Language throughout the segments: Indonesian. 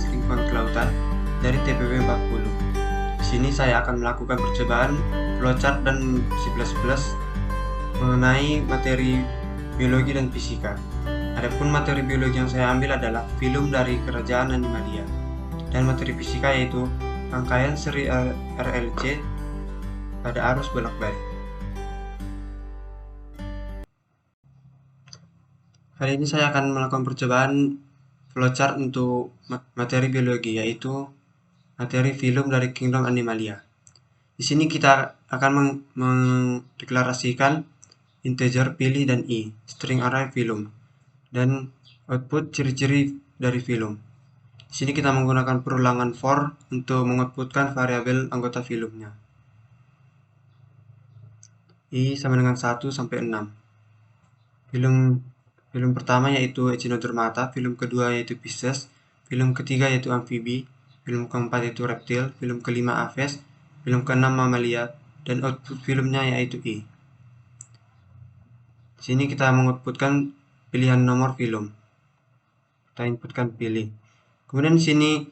Dinas Lingkungan Kelautan dari TPB 40. Di sini saya akan melakukan percobaan flowchart dan C++ mengenai materi biologi dan fisika. Adapun materi biologi yang saya ambil adalah filum dari kerajaan Animalia, dan materi fisika yaitu rangkaian seri RLC pada arus bolak-balik. Kali ini saya akan melakukan percobaan flowchart untuk materi biologi, yaitu materi filum dari Kingdom Animalia. Di sini kita akan mendeklarasikan integer pilih dan i, string array filum, dan output ciri-ciri dari filum. Di sini kita menggunakan perulangan for untuk mengoutputkan variabel anggota filumnya. I sama dengan 1 sampai 6. Filum pertama yaitu Echinodermata, filum kedua yaitu Pisces, filum ketiga yaitu amfibi, filum keempat yaitu reptil, filum kelima Aves, filum keenam Mamalia, dan output filumnya yaitu I. Di sini kita mengoutputkan pilihan nomor filum. Kita inputkan pilih. Kemudian di sini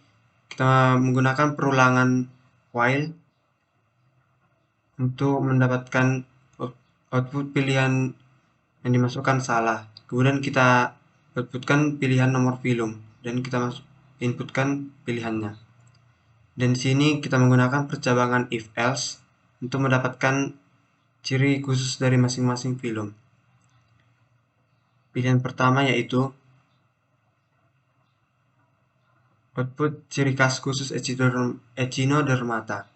kita menggunakan perulangan while untuk mendapatkan output pilihan yang dimasukkan salah. Kemudian kita outputkan pilihan nomor filum dan kita inputkan pilihannya. Dan di sini kita menggunakan percabangan if else untuk mendapatkan ciri khusus dari masing-masing filum. Pilihan pertama yaitu output ciri khas khusus Echinodermata.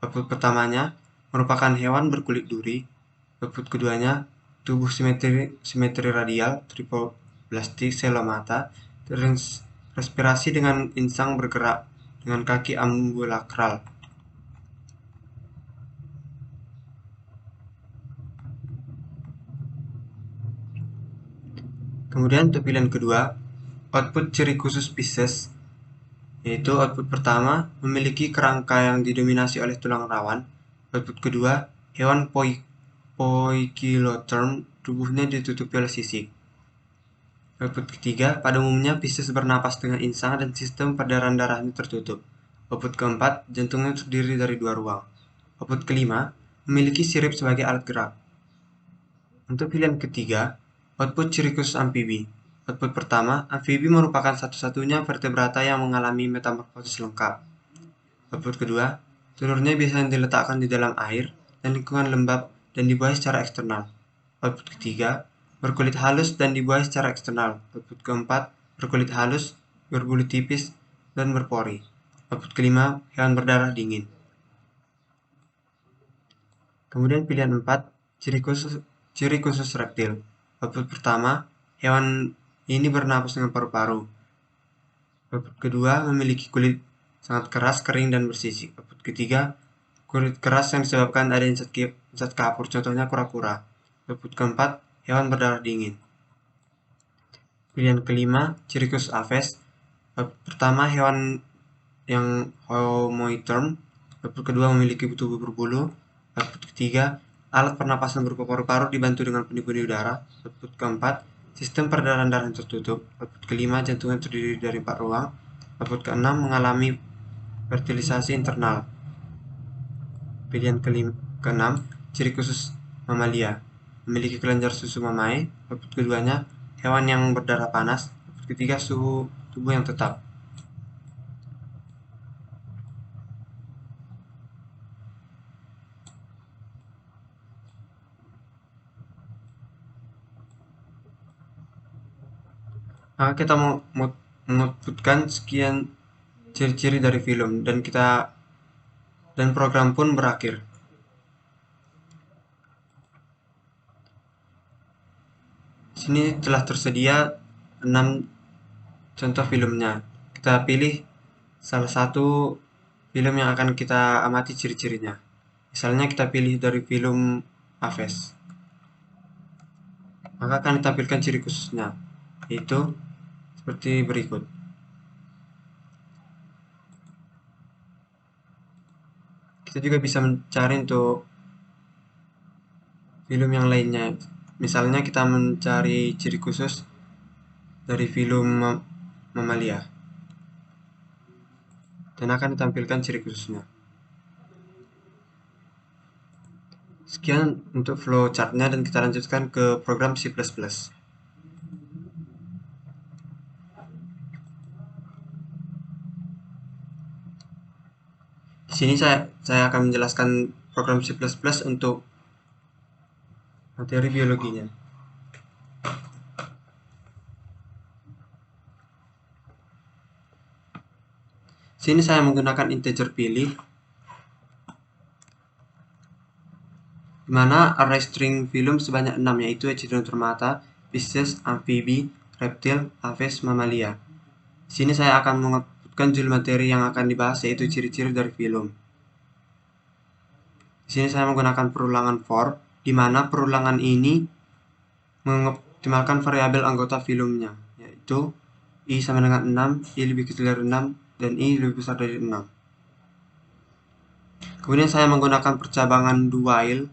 Output pertamanya merupakan hewan berkulit duri. Output keduanya tubuh simetri radial, tripoblastik selomata, respirasi dengan insang bergerak dengan kaki ambulakral. Kemudian untuk pilihan kedua, output ciri khusus Pisces, yaitu output pertama memiliki kerangka yang didominasi oleh tulang rawan. Output kedua, hewan poikiloterm, tubuhnya ditutupi oleh sisik. Output ketiga, pada umumnya Pisces bernapas dengan insang dan sistem peredaran darahnya tertutup. Output keempat, jantungnya terdiri dari 2 ruang. Output kelima, memiliki sirip sebagai alat gerak. Untuk pilihan ketiga, output ciri khusus amfibi. Output pertama, amfibi merupakan satu-satunya vertebrata yang mengalami metamorfosis lengkap. Output kedua, telurnya biasanya diletakkan di dalam air dan lingkungan lembab dan dibuahi secara eksternal. Output ketiga, berkulit halus dan dibuahi secara eksternal. Output keempat, berkulit halus, berbulu tipis, dan berpori. Output kelima, hewan berdarah dingin. Kemudian pilihan 4, ciri khusus reptil. Output pertama, hewan ini bernapas dengan paru-paru. Output kedua, memiliki kulit sangat keras, kering, dan bersisik. Output ketiga, kulit keras yang disebabkan adanya zat kapur, contohnya kura-kura. Output keempat, hewan berdarah dingin. Pilihan kelima, ciri khusus Aves. Pertama, hewan yang homoiterm. Output kedua, memiliki tubuh berbulu. Output ketiga, alat pernapasan berupa paru-paru dibantu dengan benih-benih udara. Output keempat, sistem peredaran darah yang tertutup. Output kelima, jantungnya terdiri dari 4 ruang. Output keenam, mengalami fertilisasi internal. Pilihan keenam, ciri khusus Mamalia, memiliki kelenjar susu mamae. Output keduanya, hewan yang berdarah panas. Output ketiga, suhu tubuh yang tetap. Maka kita mengoutputkan sekian ciri-ciri dari film dan program pun berakhir. Di sini telah tersedia 6 contoh filmnya. Kita pilih salah satu film yang akan kita amati ciri-cirinya. Misalnya kita pilih dari film Aves. Maka akan ditampilkan ciri khususnya, yaitu seperti berikut. Kita juga bisa mencari untuk film yang lainnya. Misalnya kita mencari ciri khusus dari film Mamalia. dan akan ditampilkan ciri khususnya. Sekian untuk flowchart-nya dan kita lanjutkan ke program C++. Di sini saya akan menjelaskan program C++ untuk materi biologinya. Sini saya menggunakan integer pilih, di mana array string filum sebanyak 6, yaitu Echinodermata, Pisces, Amfibi, Reptil, Aves, Mamalia. Di sini saya akan mengebutkan judul materi yang akan dibahas, yaitu ciri-ciri dari filum. Di sini saya menggunakan perulangan for, di mana perulangan ini mengoptimalkan variabel anggota filumnya, yaitu I sama dengan 6, I lebih kecil dari 6, dan I lebih besar dari 6. Kemudian saya menggunakan percabangan do while,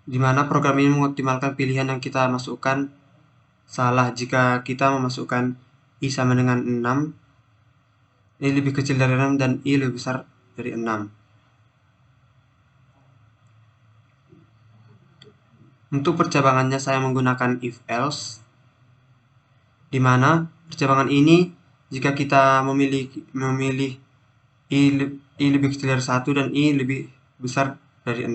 di mana program ini mengoptimalkan pilihan yang kita masukkan salah jika kita memasukkan I sama dengan 6, I lebih kecil dari 6, dan I lebih besar dari 6. Untuk percabangannya saya menggunakan if else, di mana percabangan ini jika kita memilih I lebih kecil dari 1 dan I lebih besar dari 6,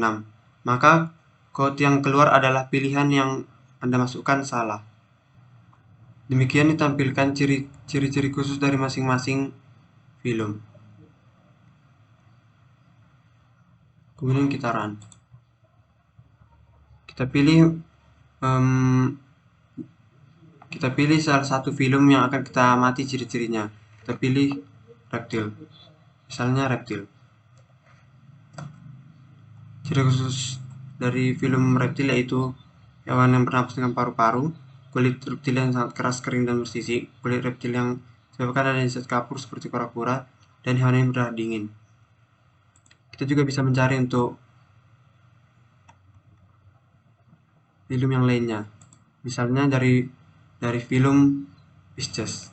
maka code yang keluar adalah pilihan yang Anda masukkan salah. Demikian ditampilkan ciri-ciri khusus dari masing-masing filum. Kemudian kita run. Kita pilih salah satu filum yang akan kita amati ciri-cirinya. Kita pilih reptil. Misalnya reptil. Ciri khusus dari filum reptil yaitu hewan yang bernapas dengan paru-paru, kulit reptil yang sangat keras, kering, dan bersisik, kulit reptil yang sebabkan adanya zat kapur seperti kura-kura, dan hewan yang berdarah dingin. Kita juga bisa mencari untuk filum yang lainnya, misalnya dari filum Pisces,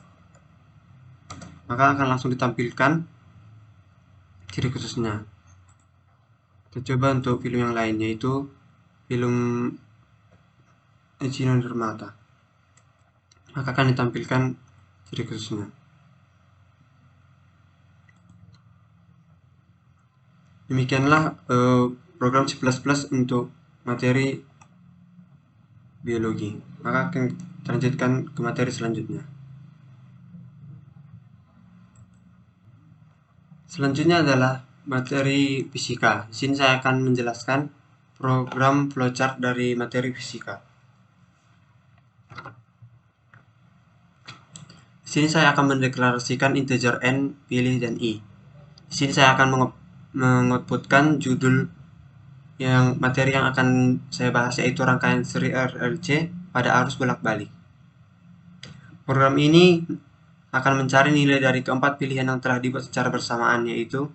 maka akan langsung ditampilkan ciri khususnya. Kita coba untuk film yang lain, yaitu film Echinodermata, maka akan ditampilkan ciri khususnya. Demikianlah program C++ untuk materi biologi. Maka akan kita lanjutkan ke materi selanjutnya. Selanjutnya adalah materi fisika. Di sini saya akan menjelaskan program flowchart dari materi fisika. Di sini saya akan mendeklarasikan integer n, pilih, dan i. Di sini saya akan mengoutputkan judul yang materi yang akan saya bahas, yaitu rangkaian seri RLC pada arus bolak-balik. Program ini akan mencari nilai dari keempat pilihan yang telah dibuat secara bersamaan, yaitu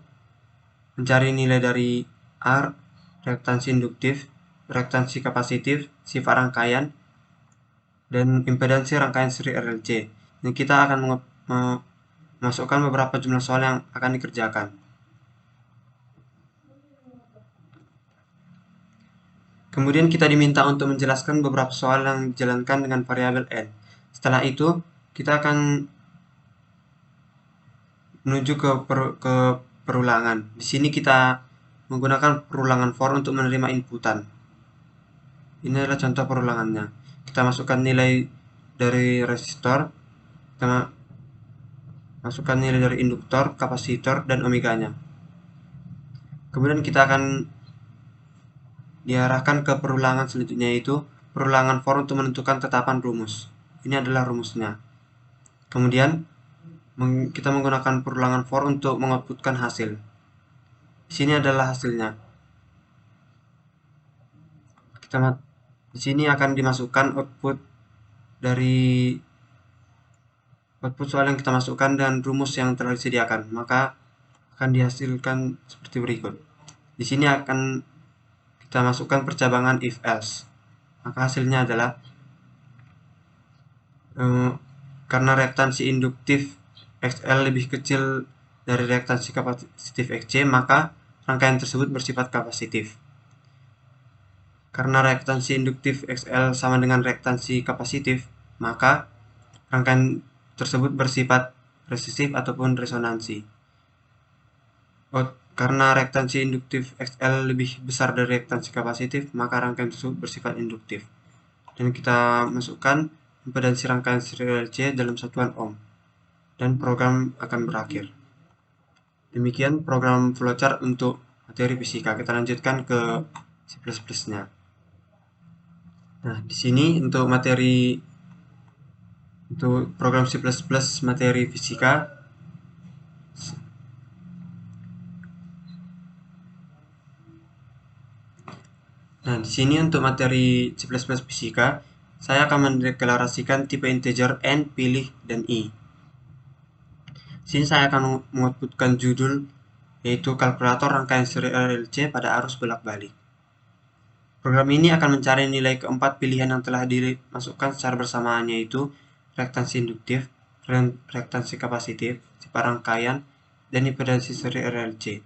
mencari nilai dari R, reaktansi induktif, reaktansi kapasitif, sifat rangkaian, dan impedansi rangkaian seri RLC. Dan kita akan memasukkan beberapa jumlah soal yang akan dikerjakan. Kemudian kita diminta untuk menjelaskan beberapa soal yang dijalankan dengan variabel n. Setelah itu, kita akan menuju ke perulangan. Di sini kita menggunakan perulangan for untuk menerima inputan. Ini adalah contoh perulangannya. Kita masukkan nilai dari resistor, kita masukkan nilai dari induktor, kapasitor, dan omeganya. Kemudian kita akan diarahkan ke perulangan selanjutnya, yaitu perulangan for untuk menentukan tetapan rumus. Ini adalah rumusnya. Kemudian kita menggunakan perulangan for untuk mengoutputkan hasil. Di sini adalah hasilnya. Di sini akan dimasukkan output soal yang kita masukkan dan rumus yang telah disediakan, maka akan dihasilkan seperti berikut. Di sini akan kita masukkan percabangan if else, maka hasilnya adalah karena reaktansi induktif XL lebih kecil dari reaktansi kapasitif XC, maka rangkaian tersebut bersifat kapasitif. Karena reaktansi induktif XL sama dengan reaktansi kapasitif, maka rangkaian tersebut bersifat resistif ataupun resonansi. Karena reaktansi induktif XL lebih besar dari reaktansi kapasitif, maka rangkaian tersebut bersifat induktif. Dan kita masukkan impedansi rangkaian serial C dalam satuan ohm. Dan program akan berakhir. Demikian program flowchart untuk materi fisika. Kita lanjutkan ke C++-nya. Nah, di sini untuk program C++ materi fisika, nah, di sini untuk materi C++ fisika, saya akan mendeklarasikan tipe integer n, pilih, dan i. Di sini saya akan mengoutputkan judul, yaitu kalkulator rangkaian serial LC pada arus bolak-balik. Program ini akan mencari nilai keempat pilihan yang telah dimasukkan secara bersamaan, yaitu reaktansi induktif, reaktansi kapasitif, sifat rangkaian, dan impedansi serial LC.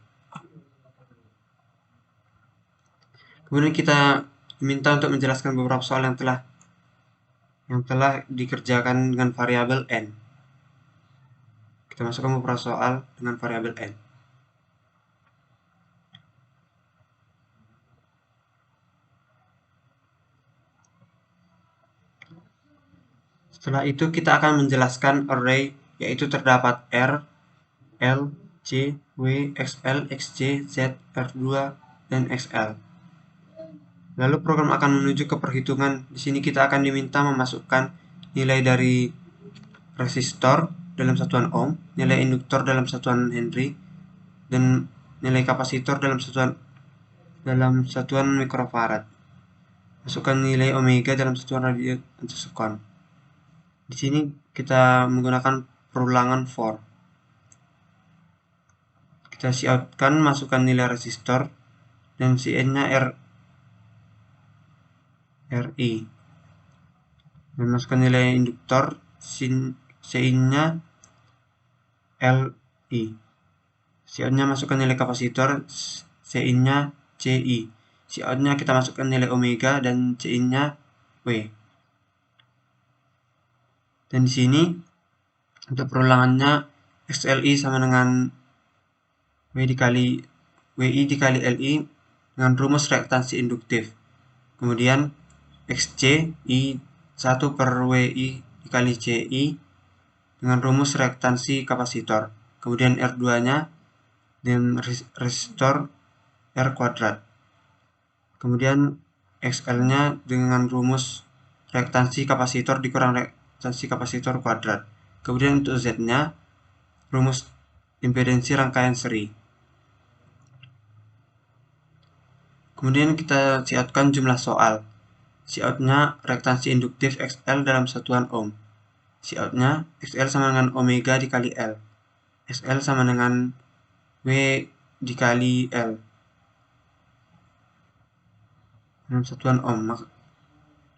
Kemudian kita diminta untuk menjelaskan beberapa soal yang telah dikerjakan dengan variabel n. Kita masukkan beberapa soal dengan variabel n. Setelah itu kita akan menjelaskan array, yaitu terdapat R, L, C, W, XL, XC, Z, R2, dan XL. Lalu program akan menuju ke perhitungan. Di sini kita akan diminta memasukkan nilai dari resistor dalam satuan ohm, nilai induktor dalam satuan Henry, dan nilai kapasitor dalam satuan mikrofarad. Masukkan nilai omega dalam satuan radiosekon. Di sini kita menggunakan perulangan for. Kita coutkan, masukkan nilai resistor, dan Cn-nya RI. Dan masukkan nilai induktor, Cin-nya Li. Cout-nya masukkan nilai kapasitor, Cin-nya Ci. Cout-nya kita masukkan nilai omega, dan Cin-nya W. Dan di sini untuk perulangannya XLI sama dengan Wi dikali Li dengan rumus reaktansi induktif. Kemudian XC I 1 per Wi dikali Ci dengan rumus reaktansi kapasitor. Kemudian R2-nya dengan resistor R kuadrat. Kemudian XL-nya dengan rumus reaktansi kapasitor dikurang reaktansi kapasitor kuadrat. Kemudian untuk Z-nya rumus impedansi rangkaian seri. Kemudian kita coutkan jumlah soal. Cout-nya reaktansi induktif XL dalam satuan ohm. Cout-nya XL sama dengan omega dikali L. XL sama dengan W dikali L dalam satuan ohm.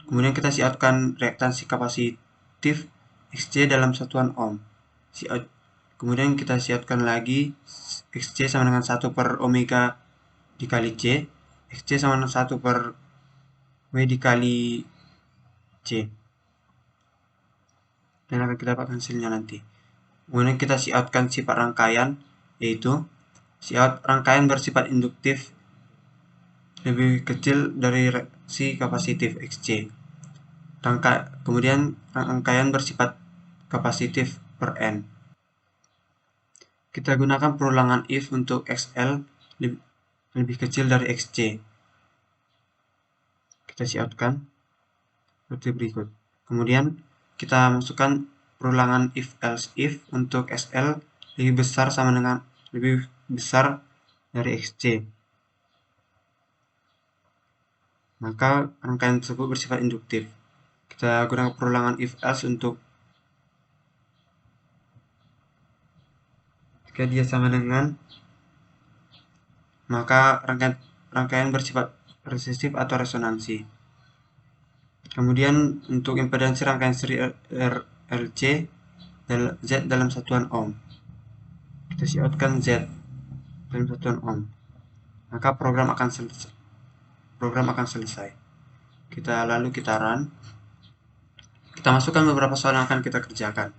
Kemudian kita coutkan reaktansi kapasitif XC dalam satuan ohm. Kemudian kita coutkan lagi XC sama dengan 1 per omega dikali C. XC sama dengan 1 per W dikali C. Dan akan kita dapatkan hasilnya nanti. Kemudian kita coutkan sifat rangkaian, yaitu cout rangkaian bersifat induktif lebih kecil dari si kapasitif XC. Kemudian rangkaian bersifat kapasitif per N. Kita gunakan perulangan if untuk XL lebih kecil dari XC. Kita coutkan seperti berikut. Kemudian kita masukkan perulangan if else if untuk XL lebih besar dari XC. Maka rangkaian tersebut bersifat induktif. Kita gunakan perulangan if else untuk jika dia sama dengan, maka rangkaian bersifat resistif atau resonansi. Kemudian untuk impedansi rangkaian seri RLC Z dalam satuan ohm. Kita siapkan Z dalam satuan ohm. Maka program akan selesai. Lalu kita run. Kita masukkan beberapa soal yang akan kita kerjakan.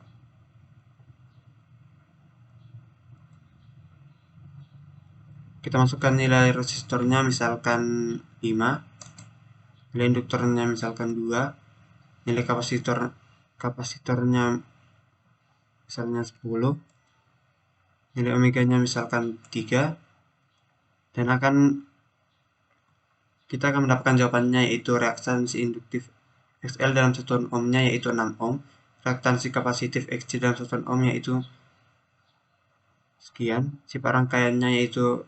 Kita masukkan nilai resistornya misalkan 5, nilai induktornya misalkan 2, nilai kapasitornya misalnya 10, nilai omeganya misalkan 3, dan kita akan mendapatkan jawabannya, yaitu reaktansi induktif XL dalam satuan ohmnya yaitu 6 ohm, reaktansi kapasitif XC dalam satuan ohm yaitu sekian, sifat rangkaiannya yaitu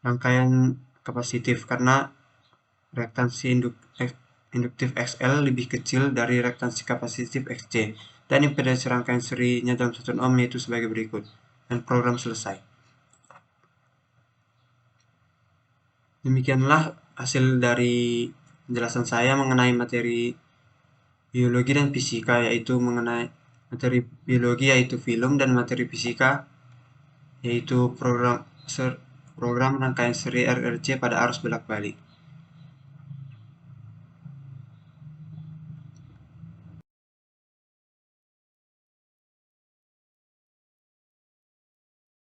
rangkaian kapasitif karena reaktansi induktif XL lebih kecil dari reaktansi kapasitif XC, dan impedansi rangkaian serinya dalam satuan ohm yaitu sebagai berikut, dan program selesai. Demikianlah hasil dari penjelasan saya mengenai materi biologi dan fisika, yaitu mengenai materi biologi yaitu film, dan materi fisika yaitu program rangkaian seri RRC pada arus bolak-balik.